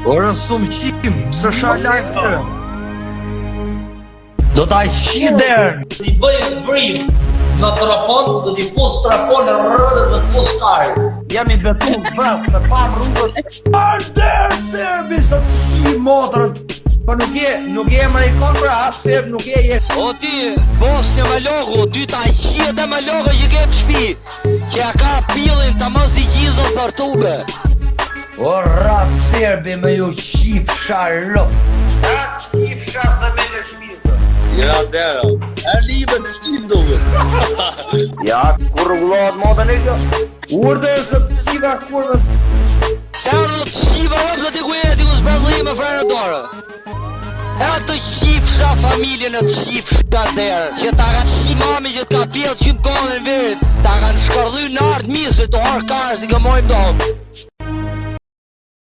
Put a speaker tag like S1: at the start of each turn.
S1: Ora sum qim, së sha live të do t'a qider.
S2: T'i bëj vrim në trapon, do t'i pus trapon në rrëdhe dhe t'pus karë.
S1: Jam i betu vëf, me pam rrugët.
S3: Arder Serbi sa t'i motrën.
S1: Po nuk je Amerikan pra, as Serb nuk je.
S4: O ti, Bosnia Malogu, ty ta qide Malogu që ke për shpi, që ja ka pilin të mos i gjizën për tube.
S1: O rap Serbi me ju qif sharop. A qif shar dhe me në shpizë.
S2: Ja, dera, e libe të shtim duke.
S1: Ja, kur rrugullohet modën e kjo. Urde se të qiva kur në...
S4: Erë të qiva rëpë dhe t'i kujeti ku s'bezli me frenë dorë. E të qifsha familjen e të qifsha derë, që ta ka qi mami që t'ka pjelë qimë kohën e verit, ta ka në shkërdhy në artë misë të orë karë si këmojmë tonë.